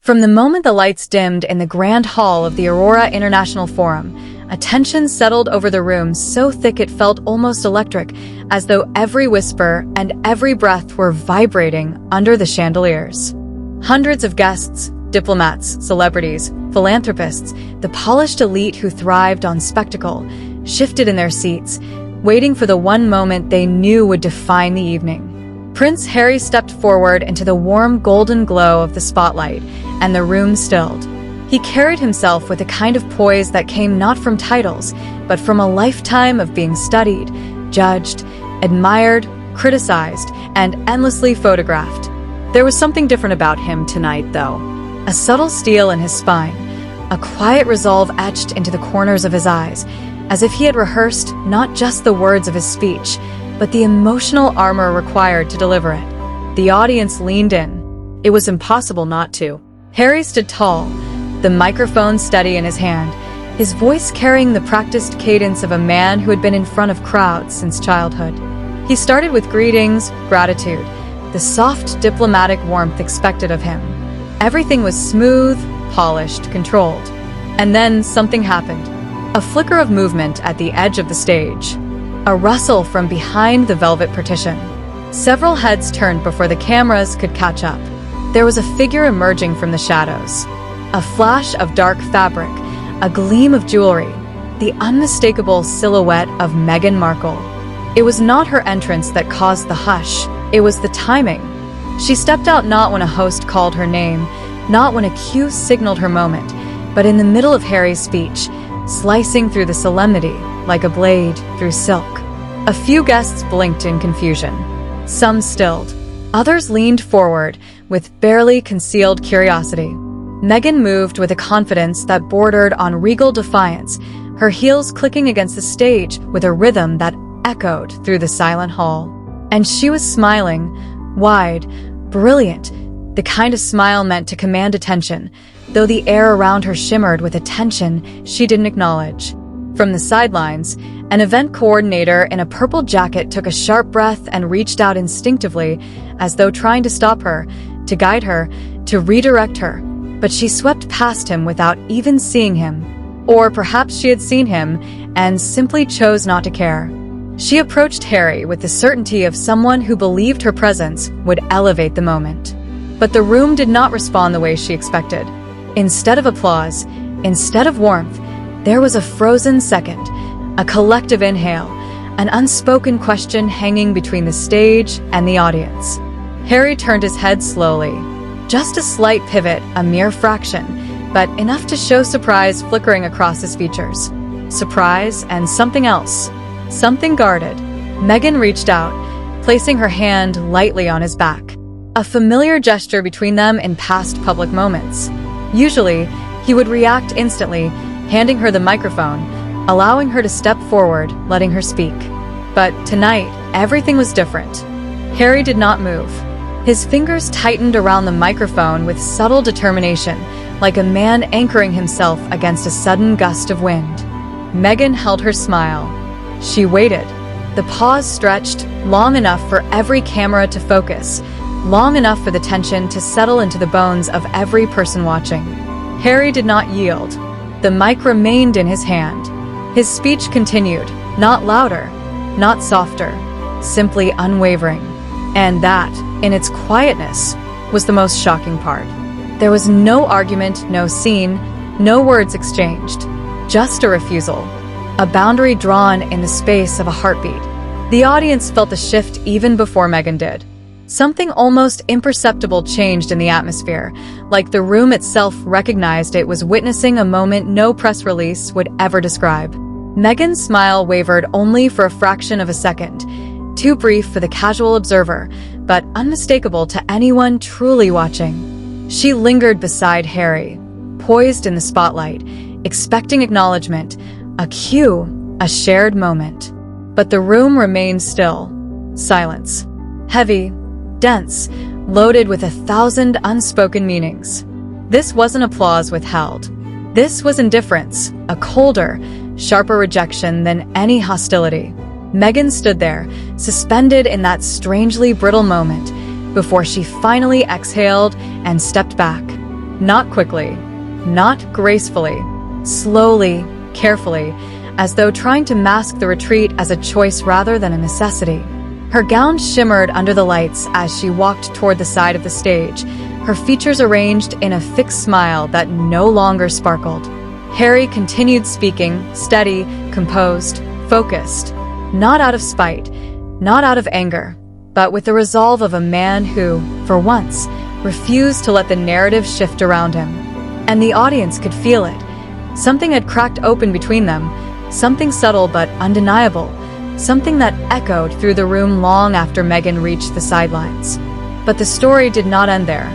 From the moment the lights dimmed in the grand hall of the Aurora International Forum, a tension settled over the room so thick it felt almost electric, as though every whisper and every breath were vibrating under the chandeliers. Hundreds of guests, diplomats, celebrities, philanthropists, the polished elite who thrived on spectacle, shifted in their seats, waiting for the one moment they knew would define the evening. Prince Harry stepped forward into the warm golden glow of the spotlight, and the room stilled. He carried himself with a kind of poise that came not from titles, but from a lifetime of being studied, judged, admired, criticized, and endlessly photographed. There was something different about him tonight, though. A subtle steel in his spine, a quiet resolve etched into the corners of his eyes, as if he had rehearsed not just the words of his speech, but the emotional armor required to deliver it. The audience leaned in. It was impossible not to. Harry stood tall, the microphone steady in his hand, his voice carrying the practiced cadence of a man who had been in front of crowds since childhood. He started with greetings, gratitude, the soft diplomatic warmth expected of him. Everything was smooth, polished, controlled. And then something happened. A flicker of movement at the edge of the stage. A rustle from behind the velvet partition. Several heads turned before the cameras could catch up. There was a figure emerging from the shadows. A flash of dark fabric, a gleam of jewelry, the unmistakable silhouette of Meghan Markle. It was not her entrance that caused the hush, it was the timing. She stepped out not when a host called her name, not when a cue signaled her moment, but in the middle of Harry's speech, slicing through the solemnity like a blade through silk. A few guests blinked in confusion. Some stilled. Others leaned forward with barely concealed curiosity. Meghan moved with a confidence that bordered on regal defiance, her heels clicking against the stage with a rhythm that echoed through the silent hall. And she was smiling, wide, brilliant, the kind of smile meant to command attention, though the air around her shimmered with a tension she didn't acknowledge. From the sidelines, an event coordinator in a purple jacket took a sharp breath and reached out instinctively, as though trying to stop her, to guide her, to redirect her. But she swept past him without even seeing him. Or perhaps she had seen him and simply chose not to care. She approached Harry with the certainty of someone who believed her presence would elevate the moment. But the room did not respond the way she expected. Instead of applause, instead of warmth, there was a frozen second, a collective inhale, an unspoken question hanging between the stage and the audience. Harry turned his head slowly. Just a slight pivot, a mere fraction, but enough to show surprise flickering across his features. Surprise and something else. Something guarded. Meghan reached out, placing her hand lightly on his back. A familiar gesture between them in past public moments. Usually, he would react instantly, handing her the microphone, allowing her to step forward, letting her speak. But tonight, everything was different. Harry did not move. His fingers tightened around the microphone with subtle determination, like a man anchoring himself against a sudden gust of wind. Meghan held her smile. She waited. The pause stretched long enough for every camera to focus, long enough for the tension to settle into the bones of every person watching. Harry did not yield. The mic remained in his hand. His speech continued, not louder, not softer, simply unwavering. And that, in its quietness, was the most shocking part. There was no argument, no scene, no words exchanged, just a refusal, a boundary drawn in the space of a heartbeat. The audience felt the shift even before Meghan did. Something almost imperceptible changed in the atmosphere, like the room itself recognized it was witnessing a moment no press release would ever describe. Meghan's smile wavered only for a fraction of a second, too brief for the casual observer, but unmistakable to anyone truly watching. She lingered beside Harry, poised in the spotlight, expecting acknowledgement, a cue, a shared moment. But the room remained still. Silence. Heavy, dense, loaded with 1,000 unspoken meanings. This wasn't applause withheld. This was indifference, a colder, sharper rejection than any hostility. Meghan stood there, suspended in that strangely brittle moment, before she finally exhaled and stepped back. Not quickly, not gracefully, slowly, carefully, as though trying to mask the retreat as a choice rather than a necessity. Her gown shimmered under the lights as she walked toward the side of the stage, her features arranged in a fixed smile that no longer sparkled. Harry continued speaking, steady, composed, focused, not out of spite, not out of anger, but with the resolve of a man who, for once, refused to let the narrative shift around him. And the audience could feel it. Something had cracked open between them, something subtle but undeniable, something that echoed through the room long after Meghan reached the sidelines. But the story did not end there,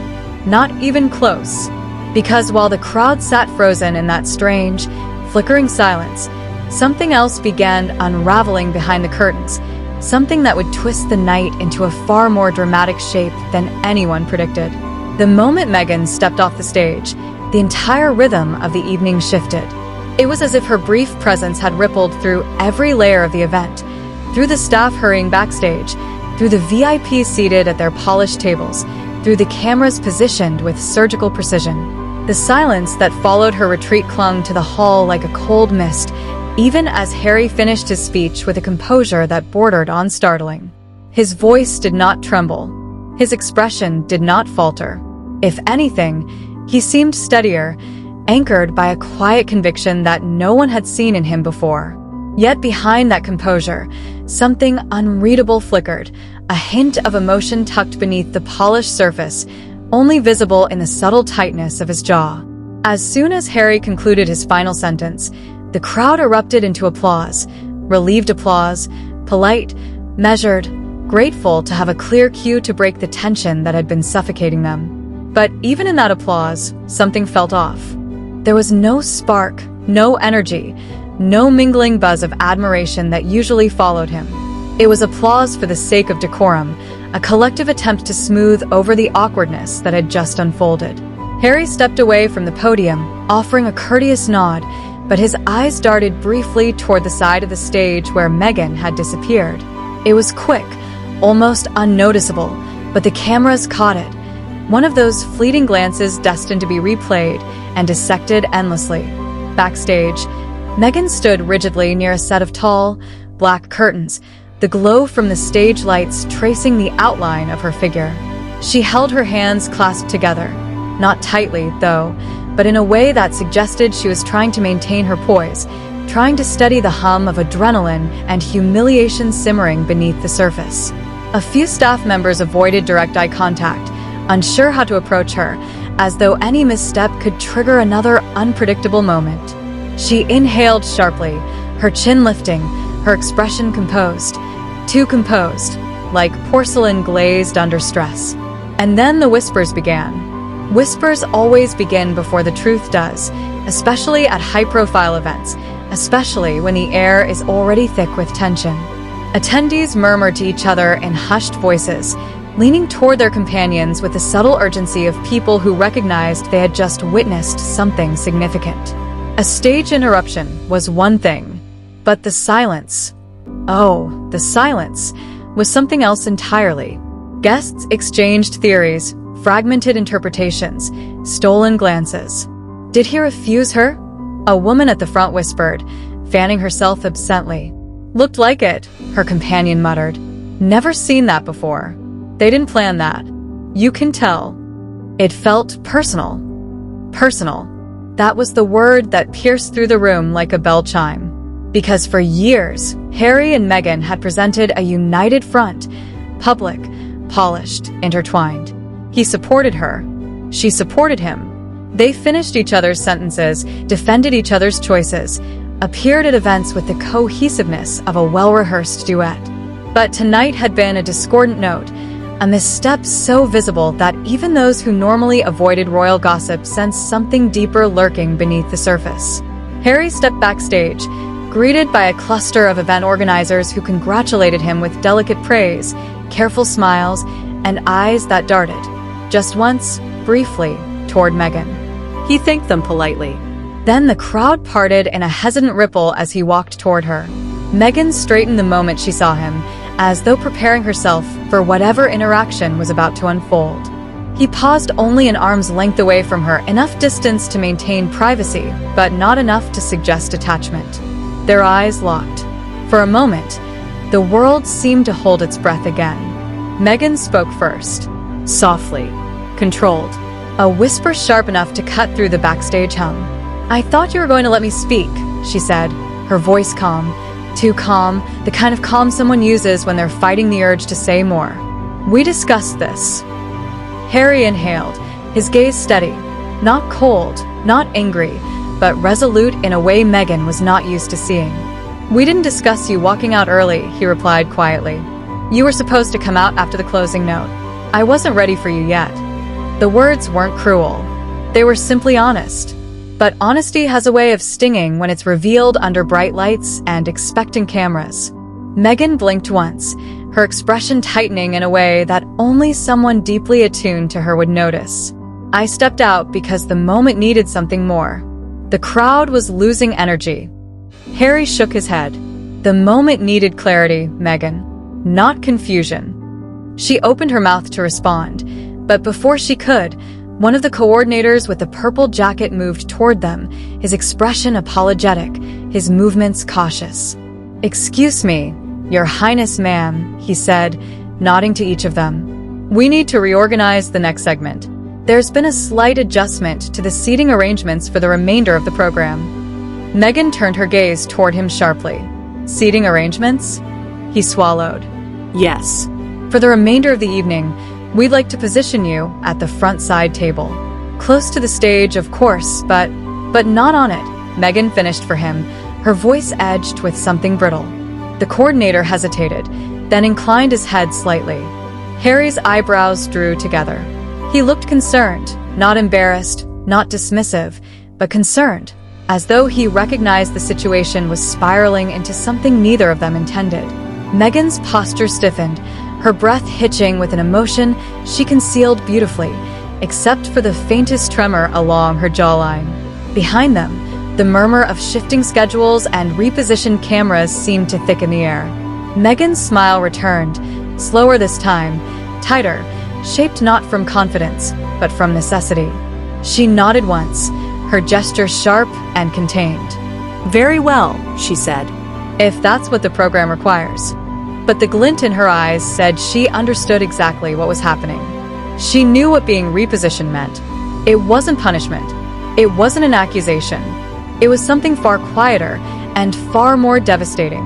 not even close, because while the crowd sat frozen in that strange, flickering silence, something else began unraveling behind the curtains, something that would twist the night into a far more dramatic shape than anyone predicted. The moment Meghan stepped off the stage, the entire rhythm of the evening shifted. It was as if her brief presence had rippled through every layer of the event, through the staff hurrying backstage, through the VIPs seated at their polished tables, through the cameras positioned with surgical precision. The silence that followed her retreat clung to the hall like a cold mist, even as Harry finished his speech with a composure that bordered on startling. His voice did not tremble. His expression did not falter. If anything, he seemed steadier, anchored by a quiet conviction that no one had seen in him before. Yet behind that composure, something unreadable flickered, a hint of emotion tucked beneath the polished surface, only visible in the subtle tightness of his jaw. As soon as Harry concluded his final sentence, the crowd erupted into applause, relieved applause, polite, measured, grateful to have a clear cue to break the tension that had been suffocating them. But even in that applause, something felt off. There was no spark, no energy, no mingling buzz of admiration that usually followed him. It was applause for the sake of decorum, a collective attempt to smooth over the awkwardness that had just unfolded. Harry stepped away from the podium, offering a courteous nod, but his eyes darted briefly toward the side of the stage where Meghan had disappeared. It was quick, almost unnoticeable, but the cameras caught it. One of those fleeting glances destined to be replayed and dissected endlessly. Backstage, Meghan stood rigidly near a set of tall, black curtains, the glow from the stage lights tracing the outline of her figure. She held her hands clasped together, not tightly, though, but in a way that suggested she was trying to maintain her poise, trying to steady the hum of adrenaline and humiliation simmering beneath the surface. A few staff members avoided direct eye contact, unsure how to approach her, as though any misstep could trigger another unpredictable moment. She inhaled sharply, her chin lifting, her expression composed, too composed, like porcelain glazed under stress. And then the whispers began. Whispers always begin before the truth does, especially at high-profile events, especially when the air is already thick with tension. Attendees murmured to each other in hushed voices, leaning toward their companions with the subtle urgency of people who recognized they had just witnessed something significant. A stage interruption was one thing, but the silence, the silence, was something else entirely. Guests exchanged theories, fragmented interpretations, stolen glances. Did he refuse her? A woman at the front whispered, fanning herself absently. Looked like it, her companion muttered. Never seen that before. They didn't plan that. You can tell. It felt personal. Personal. That was the word that pierced through the room like a bell chime. Because for years, Harry and Meghan had presented a united front, public, polished, intertwined. He supported her. She supported him. They finished each other's sentences, defended each other's choices, appeared at events with the cohesiveness of a well-rehearsed duet. But tonight had been a discordant note, a misstep so visible that even those who normally avoided royal gossip sensed something deeper lurking beneath the surface. Harry stepped backstage, greeted by a cluster of event organizers who congratulated him with delicate praise, careful smiles, and eyes that darted, just once, briefly, toward Meghan. He thanked them politely. Then the crowd parted in a hesitant ripple as he walked toward her. Meghan straightened the moment she saw him, as though preparing herself for whatever interaction was about to unfold. He paused only an arm's length away from her, enough distance to maintain privacy, but not enough to suggest attachment. Their eyes locked. For a moment, the world seemed to hold its breath again. Meghan spoke first, softly, controlled, a whisper sharp enough to cut through the backstage hum. "I thought you were going to let me speak," she said, her voice calm, too calm, the kind of calm someone uses when they're fighting the urge to say more. "We discussed this." Harry inhaled, his gaze steady, not cold, not angry, but resolute in a way Meghan was not used to seeing. "We didn't discuss you walking out early," he replied quietly. "You were supposed to come out after the closing note. I wasn't ready for you yet." The words weren't cruel. They were simply honest. But honesty has a way of stinging when it's revealed under bright lights and expectant cameras. Meghan blinked once, her expression tightening in a way that only someone deeply attuned to her would notice. "I stepped out because the moment needed something more." The crowd was losing energy. Harry shook his head. "The moment needed clarity, Meghan, not confusion." She opened her mouth to respond, but before she could, one of the coordinators with the purple jacket moved toward them, his expression apologetic, his movements cautious. "Excuse me, Your Highness, ma'am," he said, nodding to each of them. "We need to reorganize the next segment. There's been a slight adjustment to the seating arrangements for the remainder of the program." Meghan turned her gaze toward him sharply. "Seating arrangements?" He swallowed. "Yes. For the remainder of the evening, we'd like to position you at the front side table. Close to the stage, of course, but not on it." Meghan finished for him, her voice edged with something brittle. The coordinator hesitated, then inclined his head slightly. Harry's eyebrows drew together. He looked concerned, not embarrassed, not dismissive, but concerned, as though he recognized the situation was spiraling into something neither of them intended. Meghan's posture stiffened, her breath hitching with an emotion she concealed beautifully, except for the faintest tremor along her jawline. Behind them, the murmur of shifting schedules and repositioned cameras seemed to thicken the air. Meghan's smile returned, slower this time, tighter, shaped not from confidence, but from necessity. She nodded once, her gesture sharp and contained. "Very well," she said, "if that's what the program requires." But the glint in her eyes said she understood exactly what was happening. She knew what being repositioned meant. It wasn't punishment. It wasn't an accusation. It was something far quieter and far more devastating.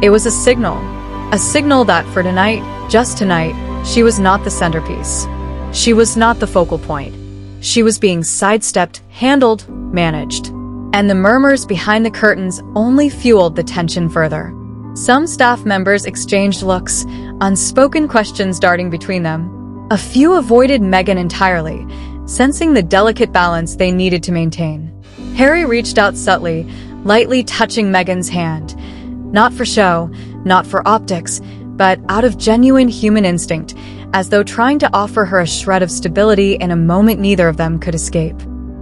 It was a signal that for tonight, just tonight, she was not the centerpiece. She was not the focal point. She was being sidestepped, handled, managed. And the murmurs behind the curtains only fueled the tension further. Some staff members exchanged looks, unspoken questions darting between them. A few avoided Meghan entirely, sensing the delicate balance they needed to maintain. Harry reached out subtly, lightly touching Meghan's hand. Not for show, not for optics, but out of genuine human instinct, as though trying to offer her a shred of stability in a moment neither of them could escape.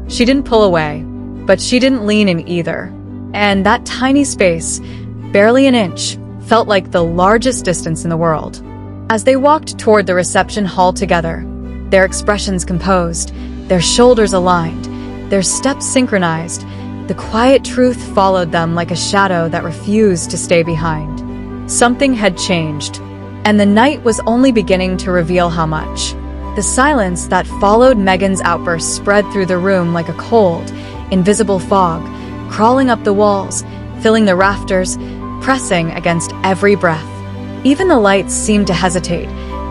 She didn't pull away, but she didn't lean in either. And that tiny space, barely an inch, felt like the largest distance in the world. As they walked toward the reception hall together, their expressions composed, their shoulders aligned, their steps synchronized, the quiet truth followed them like a shadow that refused to stay behind. Something had changed, and the night was only beginning to reveal how much. The silence that followed Meghan's outburst spread through the room like a cold, invisible fog, crawling up the walls, filling the rafters, pressing against every breath. Even the lights seemed to hesitate,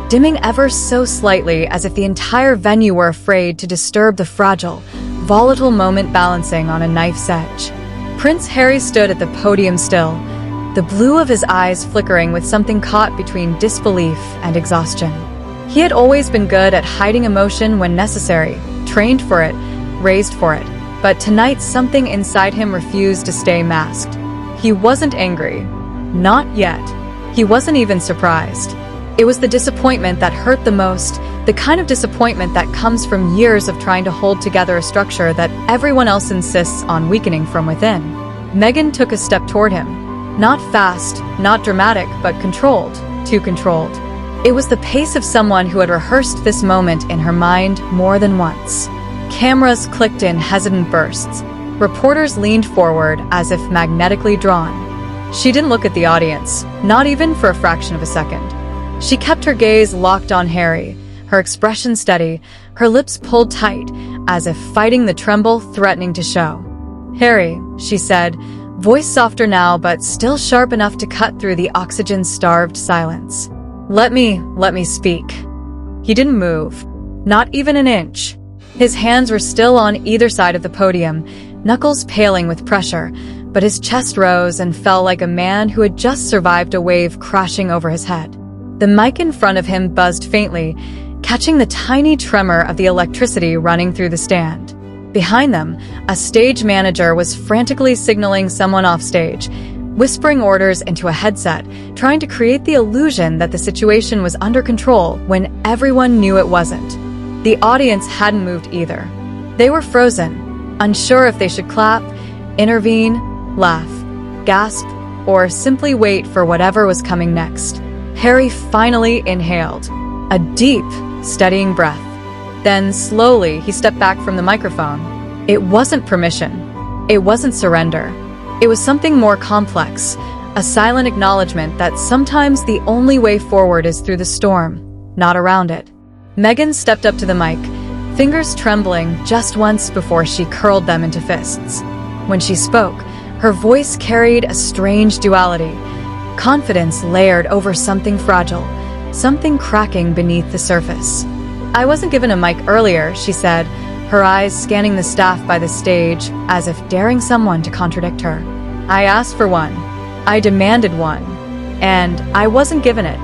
dimming ever so slightly as if the entire venue were afraid to disturb the fragile, volatile moment balancing on a knife's edge. Prince Harry stood at the podium still, the blue of his eyes flickering with something caught between disbelief and exhaustion. He had always been good at hiding emotion when necessary, trained for it, raised for it, but tonight something inside him refused to stay masked. He wasn't angry. Not yet. He wasn't even surprised. It was the disappointment that hurt the most, the kind of disappointment that comes from years of trying to hold together a structure that everyone else insists on weakening from within. Meghan took a step toward him. Not fast, not dramatic, but controlled, too controlled. It was the pace of someone who had rehearsed this moment in her mind more than once. Cameras clicked in hesitant bursts. Reporters leaned forward as if magnetically drawn. She didn't look at the audience, not even for a fraction of a second. She kept her gaze locked on Harry, her expression steady, her lips pulled tight, as if fighting the tremble threatening to show. "Harry," she said, voice softer now but still sharp enough to cut through the oxygen-starved silence. Let me speak." He didn't move, not even an inch. His hands were still on either side of the podium, knuckles paling with pressure, but his chest rose and fell like a man who had just survived a wave crashing over his head. The mic in front of him buzzed faintly, catching the tiny tremor of the electricity running through the stand. Behind them, a stage manager was frantically signaling someone off stage, whispering orders into a headset, trying to create the illusion that the situation was under control when everyone knew it wasn't. The audience hadn't moved either. They were frozen, unsure if they should clap, intervene, laugh, gasp, or simply wait for whatever was coming next. Harry finally inhaled, a deep, steadying breath. Then, slowly, he stepped back from the microphone. It wasn't permission. It wasn't surrender. It was something more complex, a silent acknowledgement that sometimes the only way forward is through the storm, not around it. Meghan stepped up to the mic, fingers trembling just once before she curled them into fists. When she spoke, her voice carried a strange duality, confidence layered over something fragile, something cracking beneath the surface. "I wasn't given a mic earlier," she said, her eyes scanning the staff by the stage as if daring someone to contradict her. "I asked for one. I demanded one. And I wasn't given it."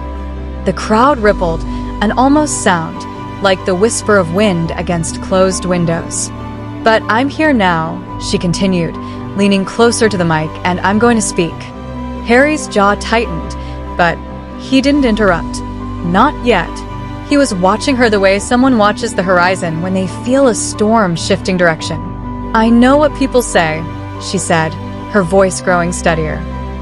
The crowd rippled, an almost sound, like the whisper of wind against closed windows. "But I'm here now," she continued, leaning closer to the mic, "and I'm going to speak." Harry's jaw tightened, but he didn't interrupt. Not yet. He was watching her the way someone watches the horizon when they feel a storm shifting direction. "I know what people say," she said, her voice growing steadier.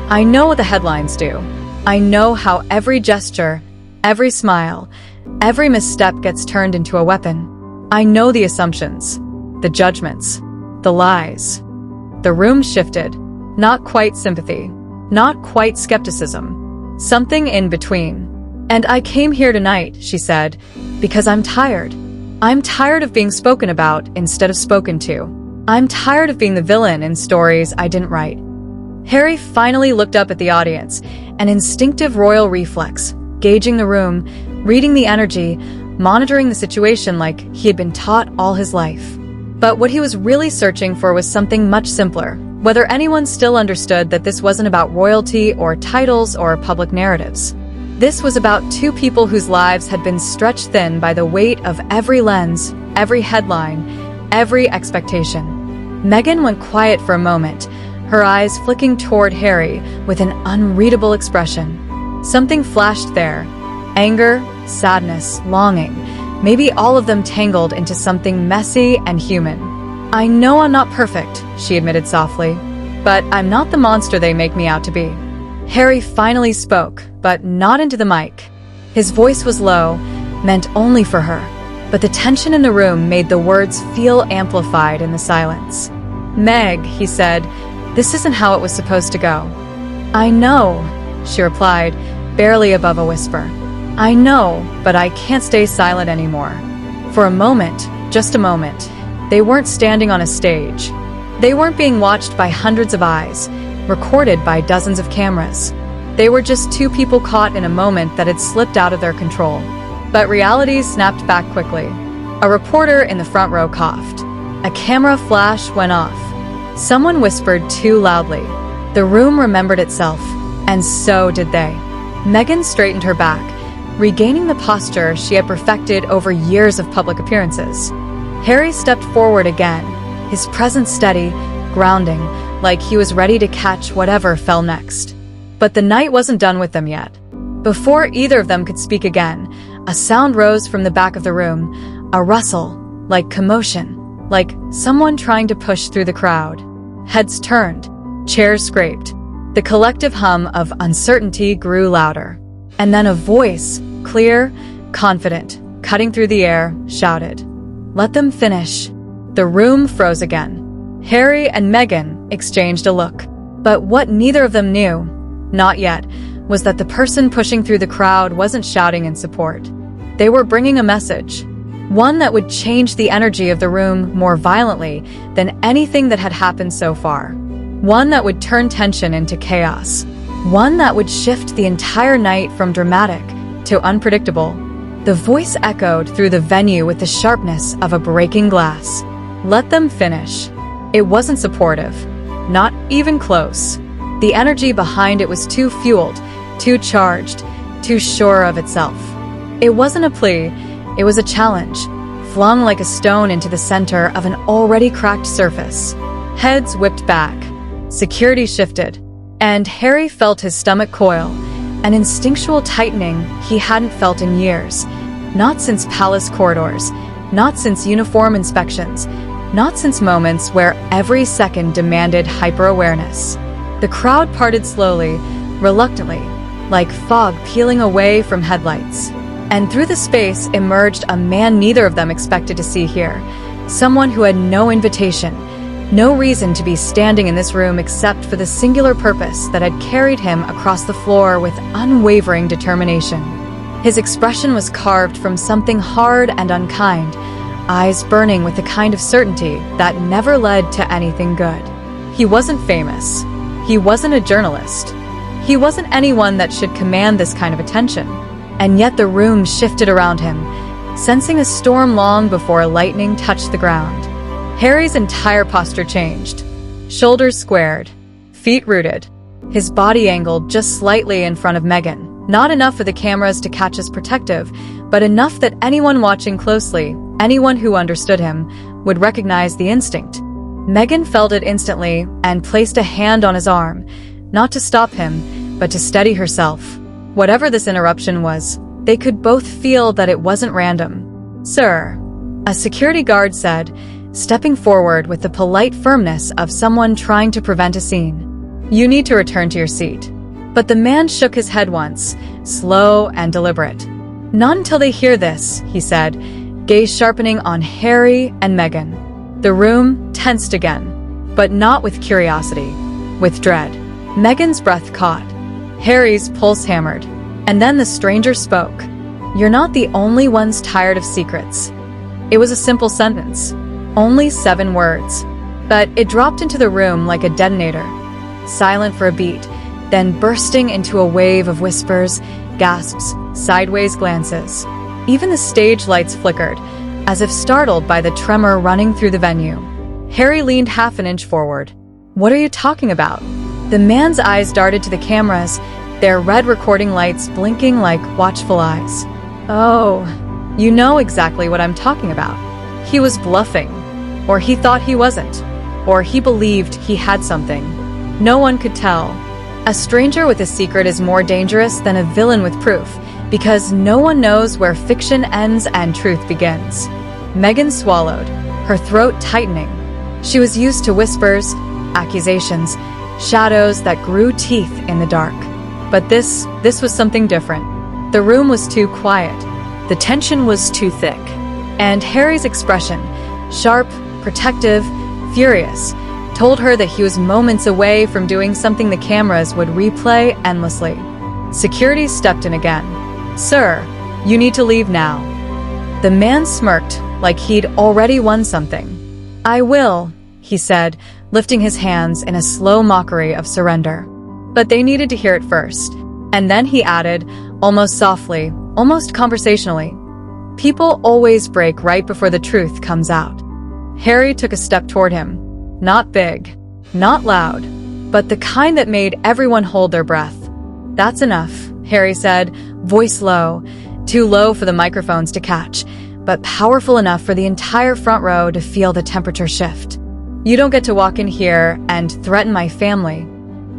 "I know what the headlines do. I know how every gesture, every smile, every misstep gets turned into a weapon. I know the assumptions, the judgments, the lies." The room shifted. Not quite sympathy, not quite skepticism. Something in between. "And I came here tonight," she said, "because I'm tired. I'm tired of being spoken about instead of spoken to. I'm tired of being the villain in stories I didn't write." Harry finally looked up at the audience, an instinctive royal reflex, gauging the room, reading the energy, monitoring the situation like he had been taught all his life. But what he was really searching for was something much simpler, whether anyone still understood that this wasn't about royalty or titles or public narratives. This was about two people whose lives had been stretched thin by the weight of every lens, every headline, every expectation. Meghan went quiet for a moment, her eyes flicking toward Harry with an unreadable expression. Something flashed there. Anger, sadness, longing, maybe all of them tangled into something messy and human. "I know I'm not perfect," she admitted softly, "but I'm not the monster they make me out to be." Harry finally spoke, but not into the mic. His voice was low, meant only for her, but the tension in the room made the words feel amplified in the silence. "Meg," he said, "this isn't how it was supposed to go." "I know," she replied, barely above a whisper. "I know, but I can't stay silent anymore." For a moment, just a moment, they weren't standing on a stage. They weren't being watched by hundreds of eyes, recorded by dozens of cameras. They were just two people caught in a moment that had slipped out of their control. But reality snapped back quickly. A reporter in the front row coughed. A camera flash went off. Someone whispered too loudly. The room remembered itself, and so did they. Meghan straightened her back, regaining the posture she had perfected over years of public appearances. Harry stepped forward again, his presence steady, grounding, like he was ready to catch whatever fell next. But the night wasn't done with them yet. Before either of them could speak again, a sound rose from the back of the room, a rustle, like commotion, like someone trying to push through the crowd. Heads turned, chairs scraped. The collective hum of uncertainty grew louder. And then a voice, clear, confident, cutting through the air, shouted, "Let them finish." The room froze again. Harry and Meghan exchanged a look. But what neither of them knew, not yet, was that the person pushing through the crowd wasn't shouting in support. They were bringing a message. One that would change the energy of the room more violently than anything that had happened so far. One that would turn tension into chaos. One that would shift the entire night from dramatic to unpredictable. The voice echoed through the venue with the sharpness of a breaking glass. Let them finish. It wasn't supportive. Not even close. The energy behind it was too fueled, too charged, too sure of itself. It wasn't a plea, it was a challenge, flung like a stone into the center of an already cracked surface. Heads whipped back. Security shifted. And Harry felt his stomach coil, an instinctual tightening he hadn't felt in years. Not since palace corridors, not since uniform inspections, not since moments where every second demanded hyper-awareness. The crowd parted slowly, reluctantly, like fog peeling away from headlights. And through the space emerged a man neither of them expected to see here. Someone who had no invitation, no reason to be standing in this room except for the singular purpose that had carried him across the floor with unwavering determination. His expression was carved from something hard and unkind, eyes burning with the kind of certainty that never led to anything good. He wasn't famous. He wasn't a journalist. He wasn't anyone that should command this kind of attention. And yet the room shifted around him, sensing a storm long before lightning touched the ground. Harry's entire posture changed. Shoulders squared, feet rooted, his body angled just slightly in front of Meghan. Not enough for the cameras to catch as protective, but enough that anyone watching closely, anyone who understood him, would recognize the instinct. Meghan felt it instantly and placed a hand on his arm, not to stop him, but to steady herself. Whatever this interruption was, they could both feel that it wasn't random. "Sir," a security guard said, stepping forward with the polite firmness of someone trying to prevent a scene. "You need to return to your seat." But the man shook his head once, slow and deliberate. "Not until they hear this," he said, gaze sharpening on Harry and Meghan. The room tensed again, but not with curiosity, with dread. Meghan's breath caught. Harry's pulse hammered. And then the stranger spoke. "You're not the only ones tired of secrets." It was a simple sentence. Only 7 words. But it dropped into the room like a detonator. Silent for a beat, then bursting into a wave of whispers, gasps, sideways glances. Even the stage lights flickered, as if startled by the tremor running through the venue. Harry leaned half an inch forward. "What are you talking about?" The man's eyes darted to the cameras, their red recording lights blinking like watchful eyes. "Oh, you know exactly what I'm talking about." He was bluffing. Or he thought he wasn't. Or he believed he had something. No one could tell. A stranger with a secret is more dangerous than a villain with proof, because no one knows where fiction ends and truth begins. Meghan swallowed, her throat tightening. She was used to whispers, accusations, shadows that grew teeth in the dark. But this was something different. The room was too quiet. The tension was too thick. And Harry's expression, sharp, protective, furious, told her that he was moments away from doing something the cameras would replay endlessly. Security stepped in again. "Sir, you need to leave now." The man smirked like he'd already won something. "I will," he said, lifting his hands in a slow mockery of surrender. But they needed to hear it first. And then he added, almost softly, almost conversationally, "People always break right before the truth comes out." Harry took a step toward him. Not big, not loud, but the kind that made everyone hold their breath. "That's enough," Harry said, voice low, too low for the microphones to catch, but powerful enough for the entire front row to feel the temperature shift. "You don't get to walk in here and threaten my family."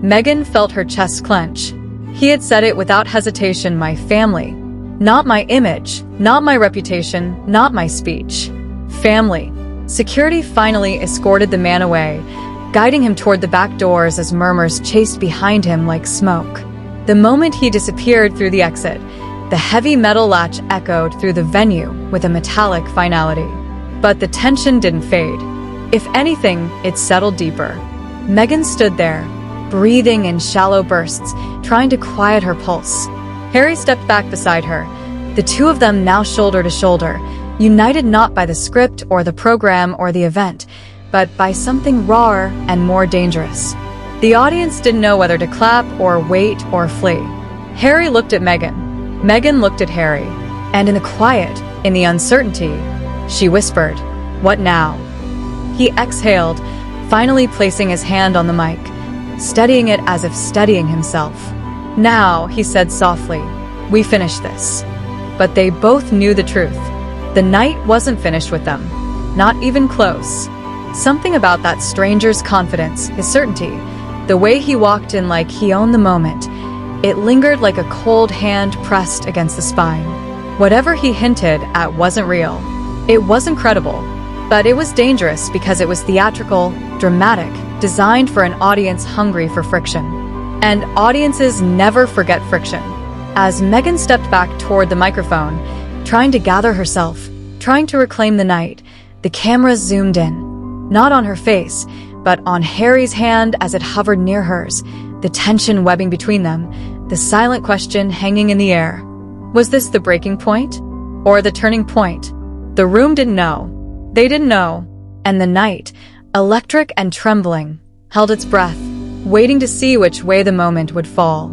Meghan felt her chest clench. He had said it without hesitation, my family. Not my image, not my reputation, not my speech. Family. Security finally escorted the man away, guiding him toward the back doors as murmurs chased behind him like smoke. The moment he disappeared through the exit, The heavy metal latch echoed through the venue with a metallic finality. But the tension didn't fade. If anything, it settled deeper. Meghan stood there, breathing in shallow bursts, trying to quiet her pulse. Harry stepped back beside her, the two of them now shoulder to shoulder, united not by the script or the program or the event, but by something rawer and more dangerous. The audience didn't know whether to clap or wait or flee. Harry looked at Meghan. Meghan looked at Harry, and in the quiet, in the uncertainty, she whispered, "What now?" He exhaled, finally placing his hand on the mic, steadying it as if steadying himself. "Now," he said softly, "we finish this." But they both knew the truth. The night wasn't finished with them, not even close. Something about that stranger's confidence, his certainty, the way he walked in like he owned the moment, it lingered like a cold hand pressed against the spine. Whatever he hinted at wasn't real. It wasn't credible, but it was dangerous because it was theatrical, dramatic, designed for an audience hungry for friction. And audiences never forget friction. As Meghan stepped back toward the microphone, trying to gather herself, trying to reclaim the night, the cameras zoomed in, not on her face, but on Harry's hand as it hovered near hers, the tension webbing between them, the silent question hanging in the air. Was this the breaking point? Or the turning point? The room didn't know. They didn't know. And the night, electric and trembling, held its breath, waiting to see which way the moment would fall.